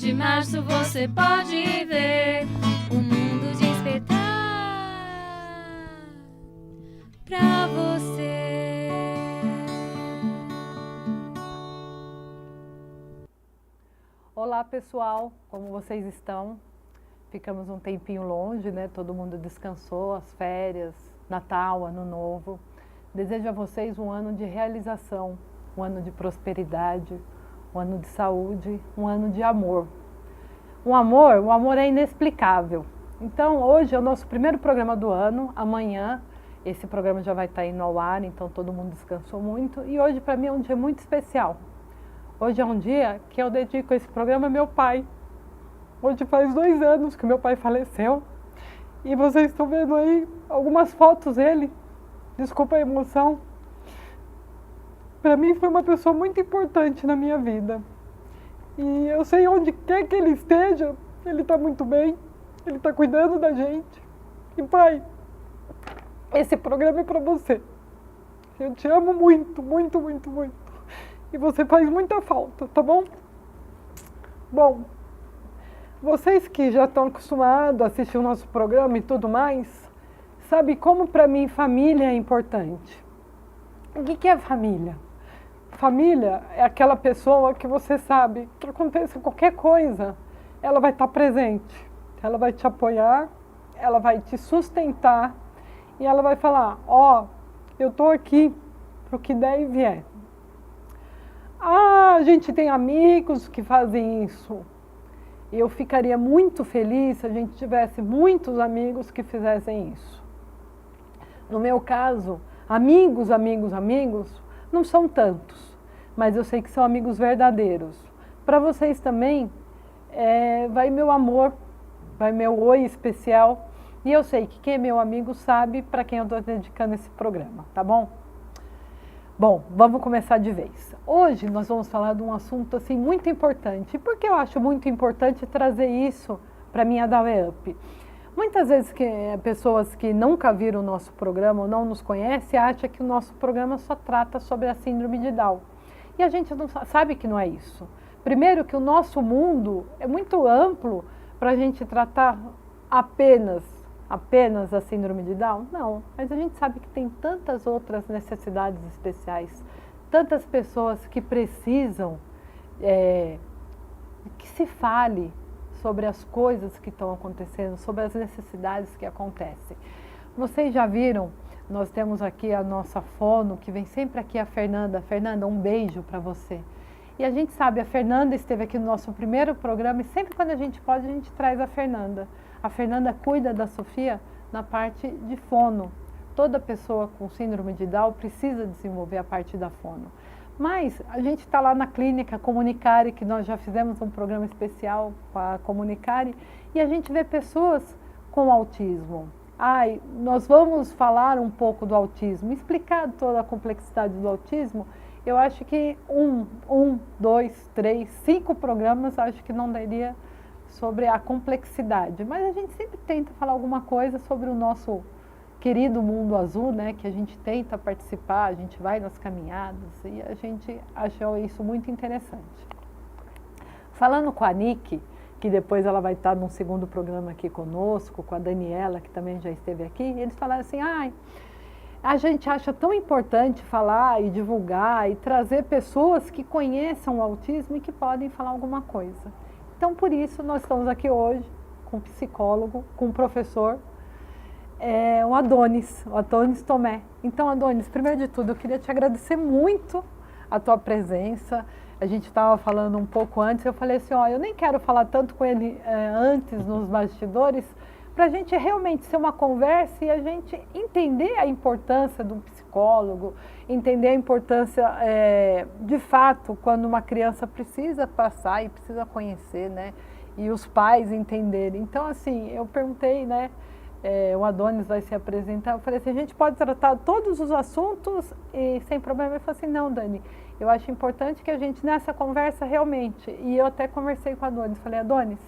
de março você pode ver um mundo de espetar pra você. Olá pessoal, como vocês estão? Ficamos um tempinho longe, né? Todo mundo descansou, as férias, Natal, Ano Novo. Desejo a vocês um ano de realização, um ano de prosperidade, um ano de saúde, um ano de amor. O amor é inexplicável. Então hoje é o nosso primeiro programa do ano, amanhã esse programa já vai estar indo ao ar, então todo mundo descansou muito. E hoje para mim é um dia muito especial. Hoje é um dia que eu dedico esse programa ao meu pai. Hoje faz 2 anos que meu pai faleceu. E vocês estão vendo aí algumas fotos dele. Desculpa a emoção. Para mim foi uma pessoa muito importante na minha vida. E eu sei onde quer que ele esteja, ele está muito bem. Ele está cuidando da gente. E pai, esse programa é para você. Eu te amo muito, muito, muito, muito. E você faz muita falta, tá bom? Bom, vocês que já estão acostumados a assistir o nosso programa e tudo mais, sabe como para mim família é importante. O que é família? Família é aquela pessoa que você sabe que aconteça qualquer coisa, ela vai estar presente, ela vai te apoiar, ela vai te sustentar e ela vai falar, ó, eu estou aqui para o que der e vier. Ah, a gente tem amigos que fazem isso. Eu ficaria muito feliz se a gente tivesse muitos amigos que fizessem isso. No meu caso, amigos não são tantos, mas eu sei que são amigos verdadeiros. Para vocês também, vai meu amor, vai meu oi especial. E eu sei que quem é meu amigo sabe para quem eu estou dedicando esse programa, tá bom? Bom, vamos começar de vez. Hoje nós vamos falar de um assunto assim muito importante. E por que eu acho muito importante trazer isso para mim da UEUP? Muitas vezes pessoas que nunca viram o nosso programa ou não nos conhecem acham que o nosso programa só trata sobre a síndrome de Down. E a gente não sabe que não é isso. Primeiro que o nosso mundo é muito amplo para a gente tratar apenas a síndrome de Down? Não, mas a gente sabe que tem tantas outras necessidades especiais, tantas pessoas que precisam que se fale sobre as coisas que estão acontecendo, sobre as necessidades que acontecem. Vocês já viram, nós temos aqui a nossa fono, que vem sempre aqui a Fernanda. Fernanda, um beijo para você. E a gente sabe, a Fernanda esteve aqui no nosso primeiro programa e sempre quando a gente pode, a gente traz a Fernanda. A Fernanda cuida da Sofia na parte de fono. Toda pessoa com síndrome de Down precisa desenvolver a parte da fono. Mas a gente está lá na clínica Comunicare, que nós já fizemos um programa especial para a Comunicare, e a gente vê pessoas com autismo. Nós vamos falar um pouco do autismo, explicar toda a complexidade do autismo. Eu acho que 1, 2, 3, 5 programas, acho que não daria sobre a complexidade, mas a gente sempre tenta falar alguma coisa sobre o nosso querido mundo azul, né, que a gente tenta participar, a gente vai nas caminhadas e a gente achou isso muito interessante. Falando com a Nick, que depois ela vai estar num segundo programa aqui conosco, com a Daniela, que também já esteve aqui, eles falaram assim, a gente acha tão importante falar e divulgar e trazer pessoas que conheçam o autismo e que podem falar alguma coisa. Então, por isso, nós estamos aqui hoje com um psicólogo, com um professor, o Adonis Tomé. Então, Adonis, primeiro de tudo, eu queria te agradecer muito a tua presença. A gente estava falando um pouco antes, eu falei assim, eu nem quero falar tanto com ele antes nos bastidores, para a gente realmente ser uma conversa e a gente entender a importância do psicólogo, entender a importância, de fato, quando uma criança precisa passar e precisa conhecer, né? E os pais entenderem. Então, assim, eu perguntei, né? O Adonis vai se apresentar, eu falei assim, a gente pode tratar todos os assuntos e sem problema. Ele falou assim, não, Dani, eu acho importante que a gente, nessa conversa, realmente, e eu até conversei com o Adonis, falei, Adonis,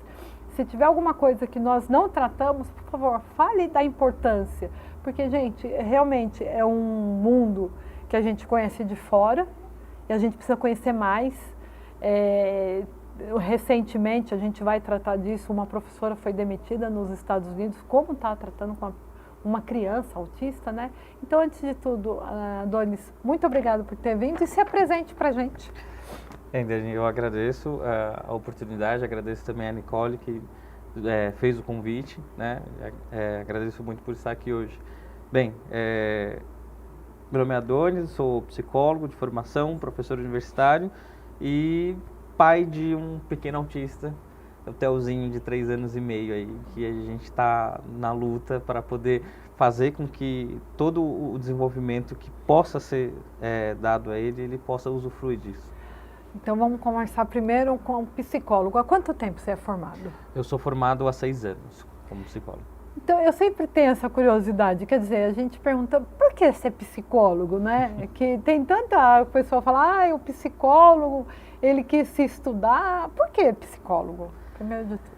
se tiver alguma coisa que nós não tratamos, por favor, fale da importância. Porque, gente, realmente é um mundo que a gente conhece de fora e a gente precisa conhecer mais. recentemente, a gente vai tratar disso, uma professora foi demitida nos Estados Unidos, como está tratando com uma criança autista, né? Então, antes de tudo, Adonis, muito obrigada por ter vindo e se apresente para a gente. Eu agradeço a oportunidade, agradeço também a Nicole que fez o convite, né? Agradeço muito por estar aqui hoje. Bem, meu nome é Adonis, sou psicólogo de formação, professor universitário e pai de um pequeno autista, o Telzinho de 3 anos e meio aí, que a gente está na luta para poder fazer com que todo o desenvolvimento que possa ser dado a ele, ele possa usufruir disso. Então vamos conversar primeiro com o psicólogo. Há quanto tempo você é formado? Eu sou formado há 6 anos como psicólogo. Então eu sempre tenho essa curiosidade, quer dizer, a gente pergunta por que ser psicólogo, né? Que tem tanta pessoa fala, o psicólogo, ele quis se estudar, por que psicólogo? Primeiro de tudo.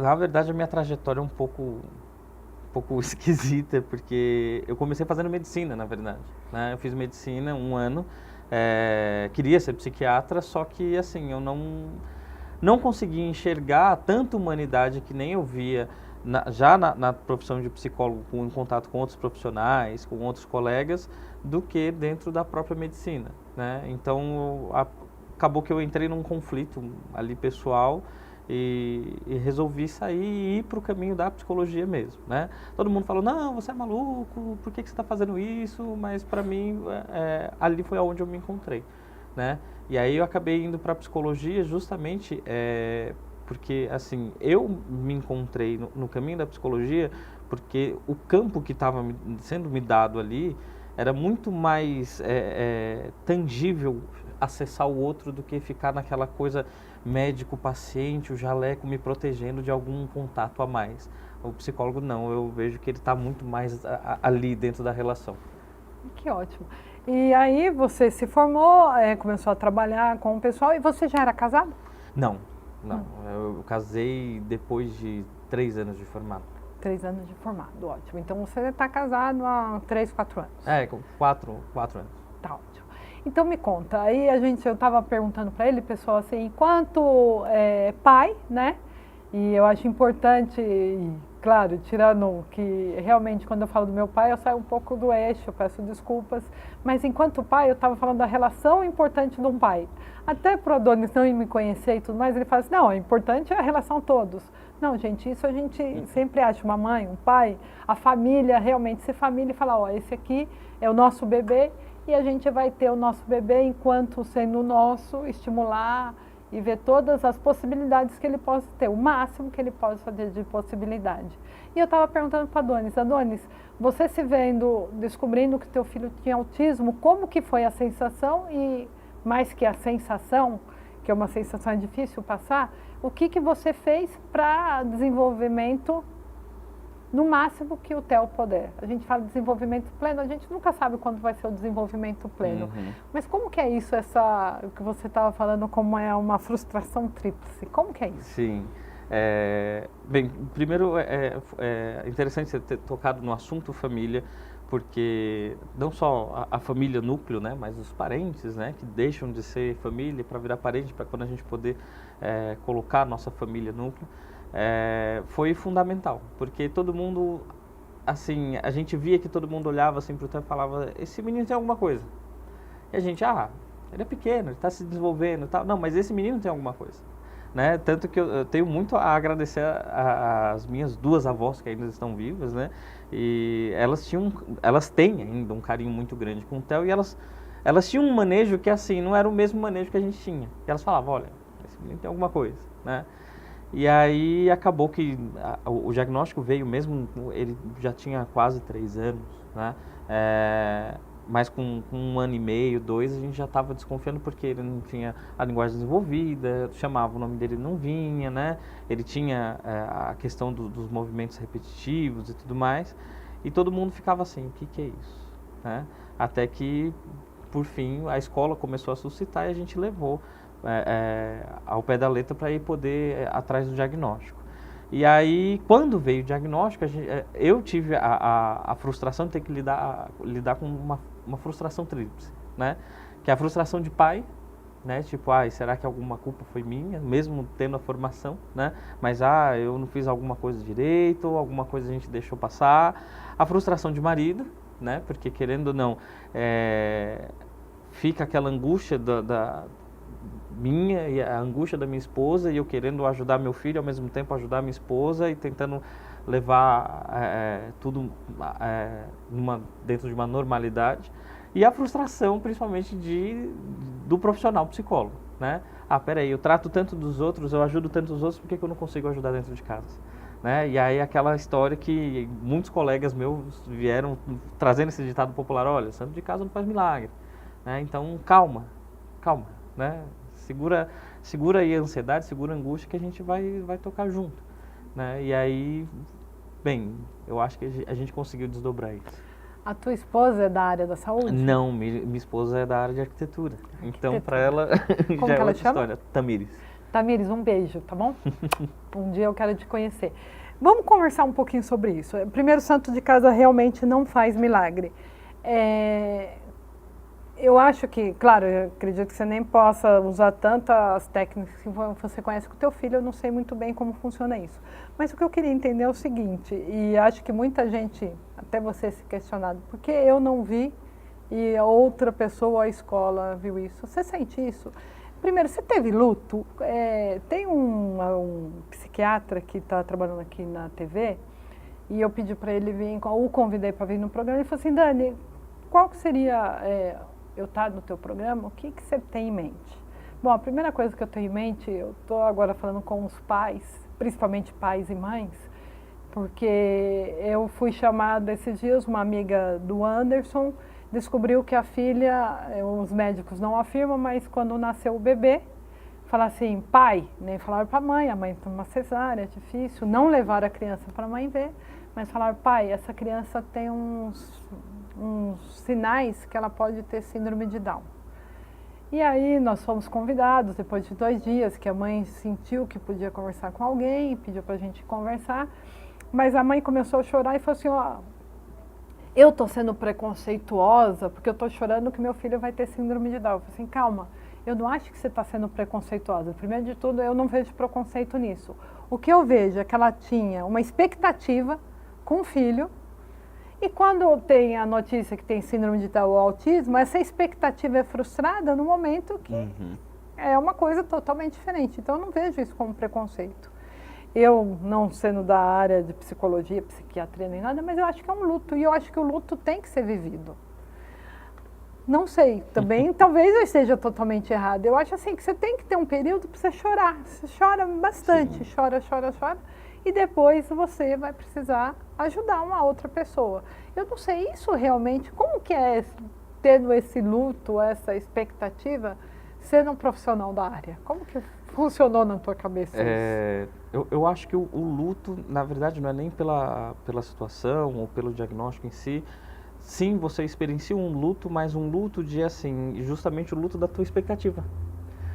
Na verdade a minha trajetória é um pouco esquisita, porque eu comecei fazendo medicina, na verdade, né? Eu fiz medicina 1 ano. Queria ser psiquiatra, só que assim, eu não conseguia enxergar tanta humanidade que nem eu via já na profissão de psicólogo, em contato com outros profissionais, com outros colegas, do que dentro da própria medicina, né? Então, acabou que eu entrei num conflito ali pessoal e resolvi sair e ir para o caminho da psicologia mesmo, né? Todo mundo falou, não, você é maluco, por que você está fazendo isso? Mas para mim, ali foi onde eu me encontrei, né? E aí eu acabei indo para a psicologia justamente porque, assim, eu me encontrei no caminho da psicologia porque o campo que estava sendo me dado ali era muito mais tangível acessar o outro do que ficar naquela coisa médico-paciente, o jaleco me protegendo de algum contato a mais. O psicólogo não, eu vejo que ele está muito mais ali dentro da relação. Que ótimo. E aí você se formou, começou a trabalhar com o pessoal e você já era casado? Não. Eu casei depois de 3 anos de formado. 3 anos de formado, ótimo. Então você está casado há 3, 4 anos? Com 4 anos. Tá ótimo. Então me conta, aí eu estava perguntando para ele, pessoal, assim, enquanto pai, né? E eu acho importante, claro, tirando que realmente quando eu falo do meu pai eu saio um pouco do eixo, eu peço desculpas, mas enquanto pai eu estava falando da relação importante de um pai. Até para o Adonis não me conhecer e tudo mais, ele fala assim, não, o importante é a relação todos. Não, gente, isso a gente sempre acha, uma mãe, um pai, a família, realmente ser família e falar, esse aqui é o nosso bebê, e a gente vai ter o nosso bebê enquanto sendo nosso, estimular e ver todas as possibilidades que ele possa ter, o máximo que ele possa ter de possibilidade. E eu estava perguntando para Adonis, você se vendo, descobrindo que teu filho tinha autismo, como que foi a sensação e mais que a sensação, que é uma sensação difícil passar, o que você fez para desenvolvimento no máximo que o Theo puder? A gente fala de desenvolvimento pleno, a gente nunca sabe quando vai ser o desenvolvimento pleno. Uhum. Mas como que é isso, o que você estava falando, como é uma frustração tríplice? Como que é isso? Sim. Bem, primeiro é interessante você ter tocado no assunto família, porque não só a família núcleo, né, mas os parentes, né, que deixam de ser família para virar parente, para quando a gente poder colocar a nossa família núcleo, foi fundamental, porque todo mundo, assim, a gente via que todo mundo olhava assim para o Theo e falava, esse menino tem alguma coisa. E a gente, ele é pequeno, ele está se desenvolvendo e tal. Não, mas esse menino tem alguma coisa, né? Tanto que eu tenho muito a agradecer às minhas 2 avós que ainda estão vivas, né? E elas têm ainda um carinho muito grande com o Theo e elas tinham um manejo que, assim, não era o mesmo manejo que a gente tinha. E elas falavam, olha, esse menino tem alguma coisa, né? E aí acabou que o diagnóstico veio mesmo, ele já tinha quase 3 anos, né? Mas com 1 ano e meio, 2, a gente já estava desconfiando porque ele não tinha a linguagem desenvolvida, chamava o nome dele não vinha, né? Ele tinha a questão dos movimentos repetitivos e tudo mais, e todo mundo ficava assim, o que é isso? Né? Até que, por fim, a escola começou a suscitar e a gente levou ao pé da letra para ir poder atrás do diagnóstico. E aí, quando veio o diagnóstico, eu tive a frustração de ter que lidar com uma frustração tríplice, né? Que é a frustração de pai, né? Tipo, será que alguma culpa foi minha, mesmo tendo a formação, né? Mas, eu não fiz alguma coisa direito, alguma coisa a gente deixou passar. A frustração de marido, né? Porque, querendo ou não, fica aquela angústia da minha e a angústia da minha esposa e eu querendo ajudar meu filho, ao mesmo tempo ajudar minha esposa e tentando levar tudo dentro de uma normalidade. E a frustração, principalmente, do profissional psicólogo, né? Peraí, eu trato tanto dos outros, eu ajudo tanto os outros, por que eu não consigo ajudar dentro de casa? Né? E aí aquela história que muitos colegas meus vieram trazendo esse ditado popular, olha, santo de casa não faz milagre. Né? Então, calma, né? Segura aí a ansiedade, segura a angústia que a gente vai tocar junto. Né? E aí, bem, eu acho que a gente conseguiu desdobrar isso. A tua esposa é da área da saúde? Não, minha esposa é da área de arquitetura. Então, para ela, como já que é ela outra chama? história. Tamires. Tamires, um beijo, tá bom? Um dia eu quero te conhecer. Vamos conversar um pouquinho sobre isso. Primeiro, santo de casa realmente não faz milagre. Eu acho que, claro, eu acredito que você nem possa usar tantas técnicas que você conhece com o teu filho, eu não sei muito bem como funciona isso. Mas o que eu queria entender é o seguinte, e acho que muita gente, até você se questionado, porque eu não vi e a outra pessoa à escola viu isso. Você sente isso? Primeiro, você teve luto? Tem um psiquiatra que está trabalhando aqui na TV e eu pedi para ele vir, o convidei para vir no programa e ele falou assim, Dani, qual que seria... eu estar no teu programa, o que você tem em mente? Bom, a primeira coisa que eu tenho em mente, eu estou agora falando com os pais, principalmente pais e mães, porque eu fui chamada esses dias, uma amiga do Anderson, descobriu que a filha, os médicos não afirmam, mas quando nasceu o bebê, fala assim, pai, nem falaram para a mãe tem uma cesárea, é difícil, não levar a criança para a mãe ver, mas falaram, pai, essa criança tem uns sinais que ela pode ter síndrome de Down. E aí nós fomos convidados, depois de 2 dias, que a mãe sentiu que podia conversar com alguém, pediu para a gente conversar, mas a mãe começou a chorar e falou assim, eu estou sendo preconceituosa porque eu estou chorando que meu filho vai ter síndrome de Down. Eu falei assim, calma, eu não acho que você está sendo preconceituosa. Primeiro de tudo, eu não vejo preconceito nisso. O que eu vejo é que ela tinha uma expectativa com o filho, e quando tem a notícia que tem síndrome de Down ou autismo, essa expectativa é frustrada no momento que é uma coisa totalmente diferente. Então, eu não vejo isso como preconceito. Eu, não sendo da área de psicologia, psiquiatria nem nada, mas eu acho que é um luto. E eu acho que o luto tem que ser vivido. Não sei, também talvez eu esteja totalmente errada. Eu acho assim que você tem que ter um período para você chorar. Você chora bastante, chora. E depois você vai precisar ajudar uma outra pessoa. Eu não sei, isso realmente, como que é tendo esse luto, essa expectativa, sendo um profissional da área? Como que funcionou na tua cabeça isso? Eu acho que o luto, na verdade, não é nem pela situação ou pelo diagnóstico em si. Sim, você experiencia um luto, mas um luto de, assim, justamente o luto da tua expectativa.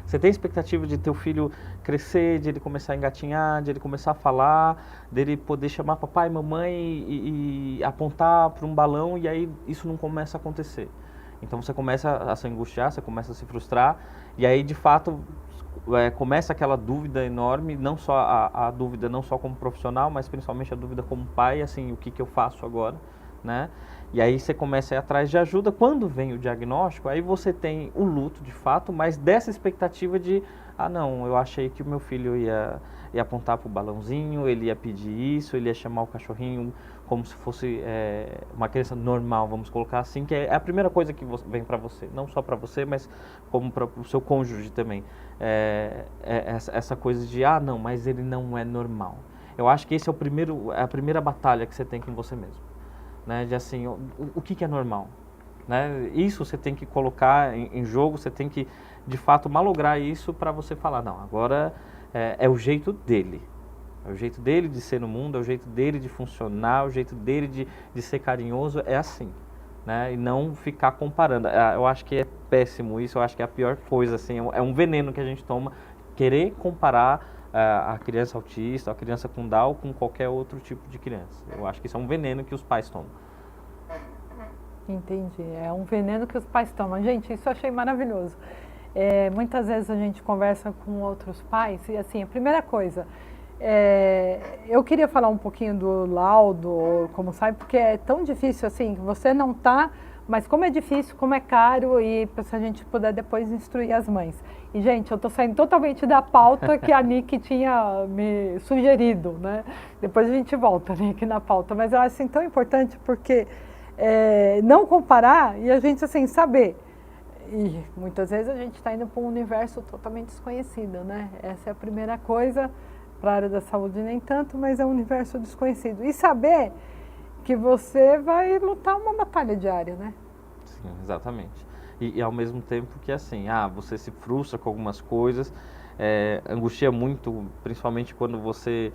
Você tem expectativa de teu filho crescer, de ele começar a engatinhar, de ele começar a falar, dele poder chamar papai, mamãe e apontar para um balão, e aí isso não começa a acontecer. Então você começa a se angustiar, você começa a se frustrar, e aí de fato começa aquela dúvida enorme, não só a dúvida não só como profissional, mas principalmente a dúvida como pai, assim, o que eu faço agora, né? E aí você começa a ir atrás de ajuda. Quando vem o diagnóstico, aí você tem o luto de fato, mas dessa expectativa de, não, eu achei que o meu filho ia apontar para o balãozinho, ele ia pedir isso, ele ia chamar o cachorrinho como se fosse uma criança normal, vamos colocar assim, que é a primeira coisa que vem para você, não só para você, mas como para o seu cônjuge também. Essa coisa de, não, mas ele não é normal. Eu acho que esse é a primeira batalha que você tem com você mesmo. Né, de assim, o que é normal, né? Isso você tem que colocar em jogo, você tem que de fato malograr isso para você falar, não, agora é o jeito dele, é o jeito dele de ser no mundo, é o jeito dele de funcionar, é o jeito dele de ser carinhoso, é assim, né? E não ficar comparando. Eu acho que é péssimo isso, eu acho que é a pior coisa, assim, é um veneno que a gente toma, querer comparar a criança autista, a criança com Down, com qualquer outro tipo de criança. Eu acho que isso é um veneno que os pais tomam. Entendi, é um veneno que os pais tomam. Gente, isso eu achei maravilhoso. Muitas vezes a gente conversa com outros pais e assim, a primeira coisa, eu queria falar um pouquinho do laudo, como sabe, porque é tão difícil assim, você não tá, mas como é difícil, como é caro e se a gente puder depois instruir as mães. E gente, eu estou saindo totalmente da pauta que a Nick tinha me sugerido, né? Depois a gente volta, né, aqui na pauta, mas eu acho assim, tão importante porque não comparar e a gente assim saber. E muitas vezes a gente está indo para um universo totalmente desconhecido, né? Essa é a primeira coisa, para a área da saúde nem tanto, mas é um universo desconhecido. E saber que você vai lutar uma batalha diária, né? Sim, exatamente. E ao mesmo tempo que assim, você se frustra com algumas coisas, angustia muito, principalmente quando você,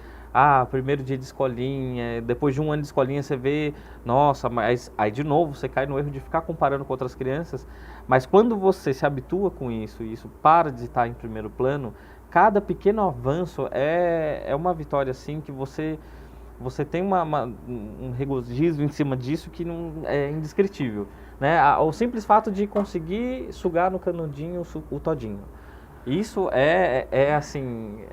primeiro dia de escolinha, depois de um ano de escolinha você vê, nossa, mas aí de novo você cai no erro de ficar comparando com outras crianças, mas quando você se habitua com isso e isso para de estar em primeiro plano, cada pequeno avanço é uma vitória assim que você tem um regozijo em cima disso que não é indescritível, né? O simples fato de conseguir sugar no canudinho o todinho. Isso assim,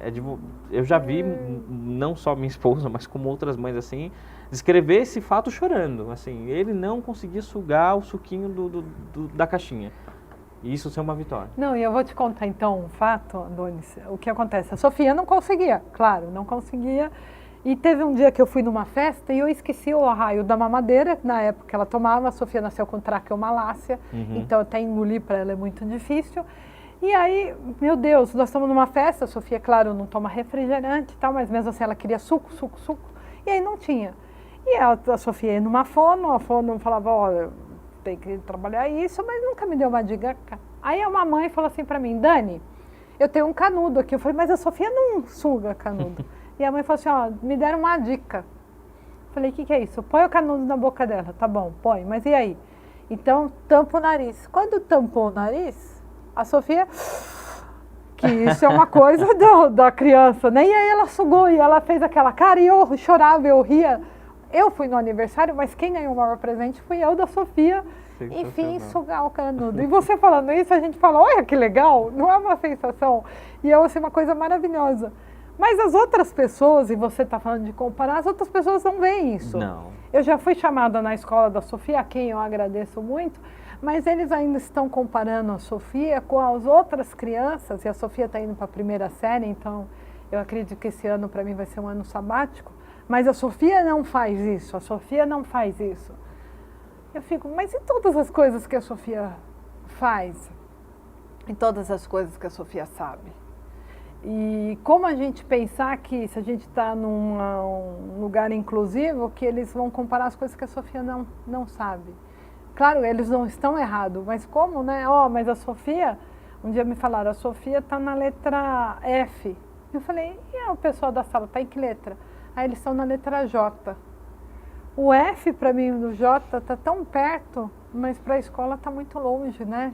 eu já vi não só minha esposa, mas como outras mães assim, descrever esse fato chorando, assim, ele não conseguia sugar o suquinho da caixinha. E isso ser uma vitória. Não, e eu vou te contar então um fato, Adonis, o que acontece. A Sofia não conseguia, claro, não conseguia. E teve um dia que eu fui numa festa e eu esqueci o raio da mamadeira, na época ela tomava, a Sofia nasceu com traqueomalácia, então até engolir para ela é muito difícil. E aí, meu Deus, nós estamos numa festa, a Sofia, claro, não toma refrigerante e tal, mas mesmo assim ela queria suco, e aí não tinha. E a Sofia ia numa fono, a fono falava, olha, tem que trabalhar isso, mas nunca me deu uma dica. Aí a mamãe falou assim para mim, Dani, eu tenho um canudo aqui. Eu falei, mas a Sofia não suga canudo. E a mãe falou assim, me deram uma dica. Eu falei, o que é isso? Põe o canudo na boca dela. Tá bom, põe, mas e aí? Então, tampa o nariz. Quando tampou o nariz, a Sofia, que isso é uma coisa da criança, né? E aí ela sugou e ela fez aquela cara e eu chorava, eu ria. Eu fui no aniversário, mas quem ganhou o maior presente fui eu da Sofia. Enfim, sugar o canudo. E você falando isso, a gente fala, olha que legal, não é uma sensação? E é assim, uma coisa maravilhosa. Mas as outras pessoas, e você está falando de comparar, as outras pessoas não veem isso. Não. Eu já fui chamada na escola da Sofia, a quem eu agradeço muito, mas eles ainda estão comparando a Sofia com as outras crianças, e a Sofia está indo para a primeira série, então eu acredito que esse ano para mim vai ser um ano sabático, mas a Sofia não faz isso, a Sofia não faz isso. Eu fico, mas e todas as coisas que a Sofia faz? E todas as coisas que a Sofia sabe? E como a gente pensar que se a gente está num lugar inclusivo, que eles vão comparar as coisas que a Sofia não sabe. Claro, eles não estão errados, mas como, né? Mas a Sofia, um dia me falaram, a Sofia está na letra F. Eu falei, e o pessoal da sala, está em que letra? Aí eles estão na letra J. O F para mim do J está tão perto, mas para a escola está muito longe, né?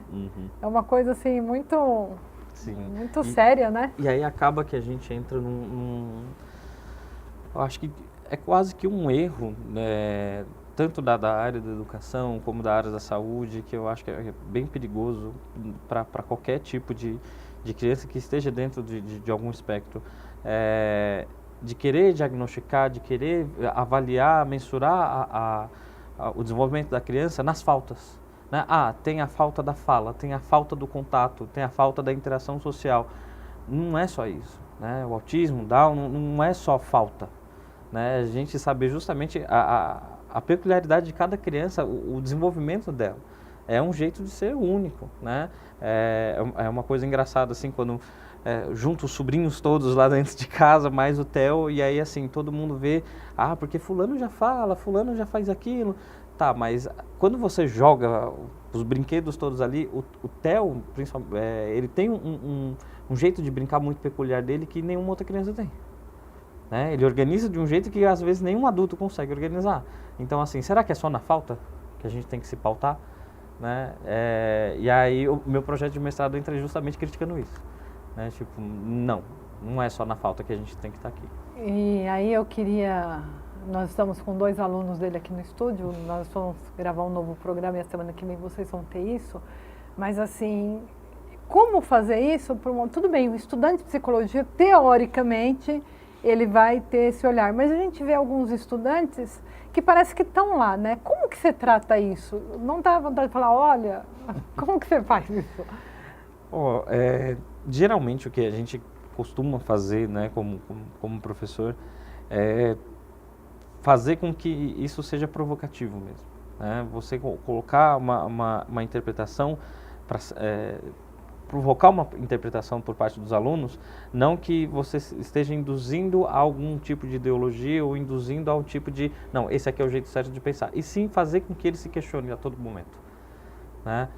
É uma coisa assim muito... Sim. Muito séria, né? E aí acaba que a gente entra eu acho que é quase que um erro, né, tanto da área da educação como da área da saúde, que eu acho que é bem perigoso para qualquer tipo de criança que esteja dentro de algum espectro. De querer diagnosticar, de querer avaliar, mensurar o desenvolvimento da criança nas faltas. Né? Tem a falta da fala, tem a falta do contato, tem a falta da interação social. Não é só isso. Né? O autismo, Down, não é só falta. Né? A gente sabe justamente a peculiaridade de cada criança, o desenvolvimento dela. É um jeito de ser único. Né? É uma coisa engraçada, assim, quando junto os sobrinhos todos lá dentro de casa, mais o Theo, e aí assim, todo mundo vê, porque fulano já fala, fulano já faz aquilo. Tá, mas quando você joga os brinquedos todos ali, o Theo, principalmente, ele tem um jeito de brincar muito peculiar dele que nenhuma outra criança tem. Né? Ele organiza de um jeito que às vezes nenhum adulto consegue organizar. Então assim, será que é só na falta que a gente tem que se pautar? Né? E aí o meu projeto de mestrado entra justamente criticando isso. Né? Tipo, não é só na falta que a gente tem que estar aqui. E aí eu queria... Nós estamos com 2 alunos dele aqui no estúdio, nós vamos gravar um novo programa e a semana que vem vocês vão ter isso. Mas assim, como fazer isso? Tudo bem, o estudante de psicologia, teoricamente, ele vai ter esse olhar, mas a gente vê alguns estudantes que parece que estão lá, né? Como que você trata isso? Não dá vontade de falar, olha, como que você faz isso? Geralmente o que a gente costuma fazer, né, como professor, é fazer com que isso seja provocativo mesmo, né? Você colocar uma interpretação para provocar uma interpretação por parte dos alunos, não que você esteja induzindo a algum tipo de ideologia ou induzindo a um tipo de, não, esse aqui é o jeito certo de pensar, e sim fazer com que ele se questione a todo momento, né?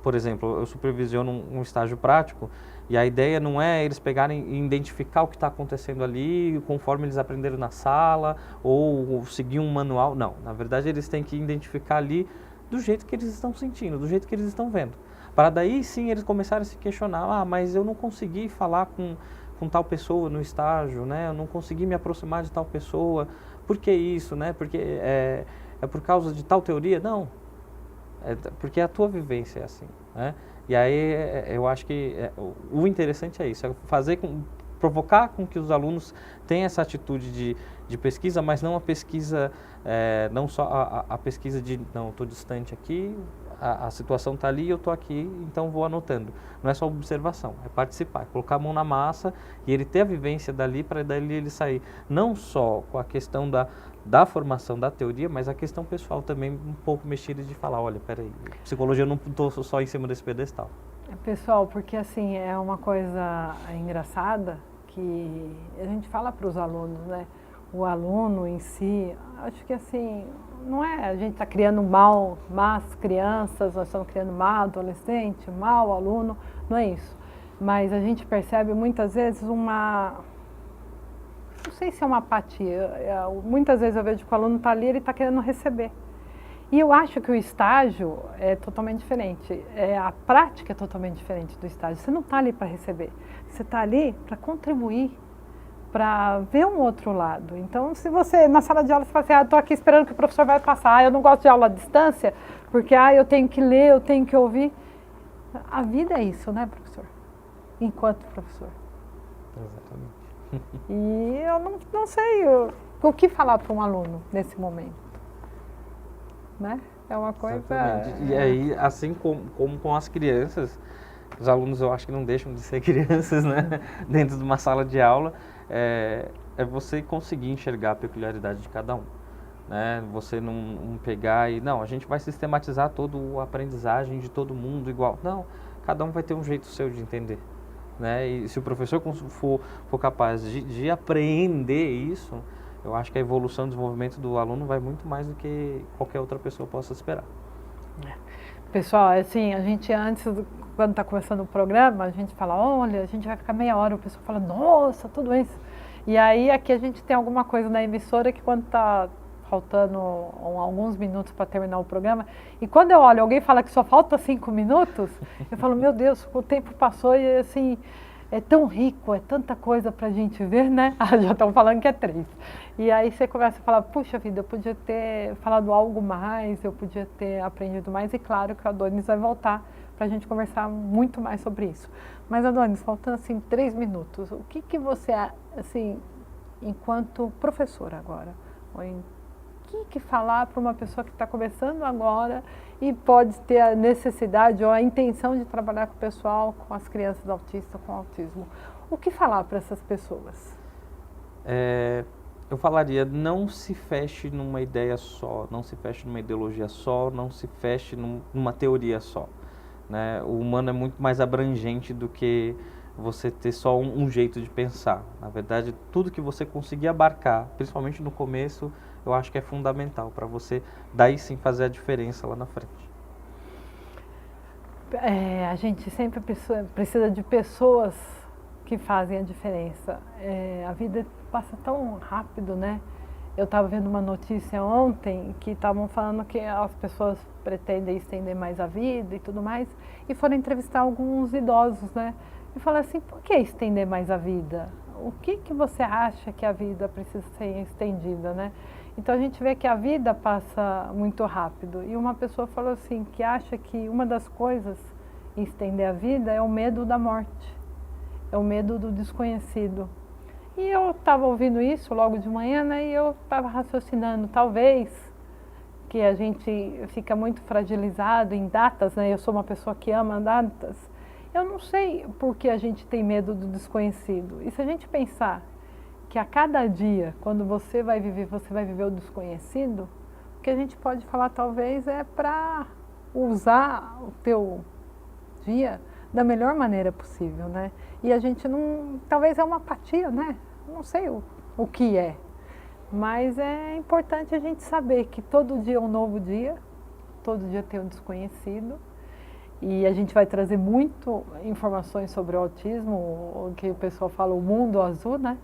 Por exemplo, eu supervisiono um estágio prático e a ideia não é eles pegarem e identificar o que está acontecendo ali conforme eles aprenderam na sala ou seguir um manual, não, na verdade eles têm que identificar ali do jeito que eles estão sentindo, do jeito que eles estão vendo. Para daí sim eles começarem a se questionar, mas eu não consegui falar com tal pessoa no estágio, né? Eu não consegui me aproximar de tal pessoa, por que isso, né? Porque é por causa de tal teoria? Não, porque a tua vivência é assim, né? E aí eu acho que o interessante é isso, é provocar com que os alunos tenham essa atitude de pesquisa, mas não a pesquisa, não só a pesquisa de, não, estou distante aqui, a situação está ali, eu estou aqui, então vou anotando. Não é só observação, é participar, é colocar a mão na massa e ele ter a vivência dali para dali ele sair, não só com a questão da formação da teoria, mas a questão pessoal também um pouco mexida de falar, olha, peraí, psicologia eu não estou só em cima desse pedestal. Pessoal, porque assim, é uma coisa engraçada que a gente fala para os alunos, né? O aluno em si, acho que assim, não é a gente está criando más crianças, nós estamos criando má adolescente, mau aluno, não é isso. Mas a gente percebe muitas vezes não sei se é uma apatia, muitas vezes eu vejo que o aluno está ali, ele está querendo receber. E eu acho que o estágio é totalmente diferente, a prática é totalmente diferente do estágio. Você não está ali para receber, você está ali para contribuir, para ver um outro lado. Então, se você, na sala de aula, você fala assim, estou aqui esperando que o professor vai passar, eu não gosto de aula à distância, porque eu tenho que ler, eu tenho que ouvir. A vida é isso, né, professor? Enquanto professor. Exatamente. E eu não sei o que falar para um aluno nesse momento. Né? É uma coisa... Exatamente. E aí, assim como com as crianças, os alunos eu acho que não deixam de ser crianças, né? Dentro de uma sala de aula, é você conseguir enxergar a peculiaridade de cada um, né? Você não pegar e, não, a gente vai sistematizar toda a aprendizagem de todo mundo igual. Não, cada um vai ter um jeito seu de entender, né? E se o professor for capaz de apreender isso, eu acho que a evolução e o desenvolvimento do aluno vai muito mais do que qualquer outra pessoa possa esperar. Pessoal, assim, a gente antes, quando está começando o programa, a gente fala, olha, a gente vai ficar meia hora, o pessoal fala, nossa, tudo isso. E aí aqui a gente tem alguma coisa na emissora que quando está faltando alguns minutos para terminar o programa, e quando eu olho, alguém fala que só falta 5 minutos, eu falo, meu Deus, o tempo passou e assim... É tão rico, é tanta coisa para a gente ver, né? Já estão falando que é 3. E aí você começa a falar, puxa vida, eu podia ter falado algo mais, eu podia ter aprendido mais. E claro que o Adonis vai voltar para a gente conversar muito mais sobre isso. Mas Adonis, faltando assim 3 minutos, o que você, assim, enquanto professor agora, o que falar para uma pessoa que está começando agora e pode ter a necessidade ou a intenção de trabalhar com o pessoal, com as crianças autistas, com autismo? O que falar para essas pessoas? Eu falaria, não se feche numa ideia só, não se feche numa ideologia só, não se feche numa teoria só, né? O humano é muito mais abrangente do que você ter só um jeito de pensar. Na verdade, tudo que você conseguir abarcar, principalmente no começo, eu acho que é fundamental para você, daí sim, fazer a diferença lá na frente. A gente sempre precisa de pessoas que fazem a diferença. A vida passa tão rápido, né? Eu estava vendo uma notícia ontem que estavam falando que as pessoas pretendem estender mais a vida e tudo mais, e foram entrevistar alguns idosos, né? E falaram assim, por que estender mais a vida? o que você acha que a vida precisa ser estendida, né? Então a gente vê que a vida passa muito rápido. E uma pessoa falou assim, que acha que uma das coisas em estender a vida é o medo da morte, é o medo do desconhecido. E eu estava ouvindo isso logo de manhã, né? E eu estava raciocinando, talvez que a gente fica muito fragilizado em datas, né? Eu sou uma pessoa que ama datas. Eu não sei por que a gente tem medo do desconhecido. E se a gente pensar que a cada dia, quando você vai viver o desconhecido, o que a gente pode falar talvez é para usar o teu dia da melhor maneira possível, né? E a gente não, talvez é uma apatia, né? Não sei o que é, mas é importante a gente saber que todo dia é um novo dia, todo dia tem um desconhecido. E a gente vai trazer muito informações sobre o autismo, o que o pessoal fala, o mundo azul, né?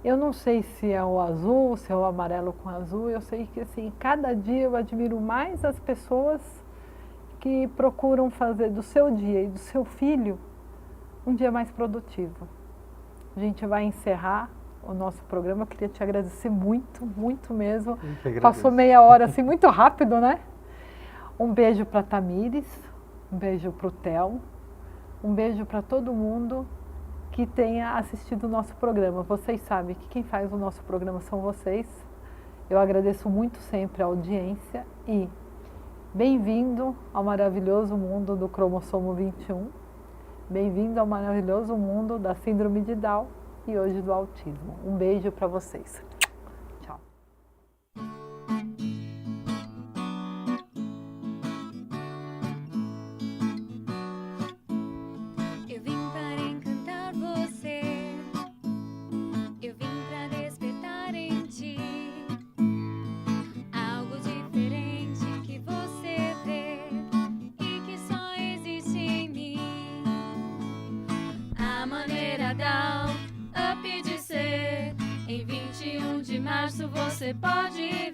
Eu não sei se é o azul, se é o amarelo com azul, eu sei que assim, cada dia eu admiro mais as pessoas que procuram fazer do seu dia e do seu filho um dia mais produtivo. A gente vai encerrar o nosso programa, eu queria te agradecer muito, muito mesmo. Passou meia hora assim, muito rápido, né? Um beijo para a Tamires, um beijo para o Theo, um beijo para todo mundo que tenha assistido o nosso programa. Vocês sabem que quem faz o nosso programa são vocês. Eu agradeço muito sempre a audiência e bem-vindo ao maravilhoso mundo do cromossomo 21. Bem-vindo ao maravilhoso mundo da síndrome de Down e hoje do autismo. Um beijo para vocês. Tchau. Eu vim para encantar você, eu vim para despertar em ti algo diferente que você vê e que só existe em mim. A maneira Down Up de ser, em 21 de março você pode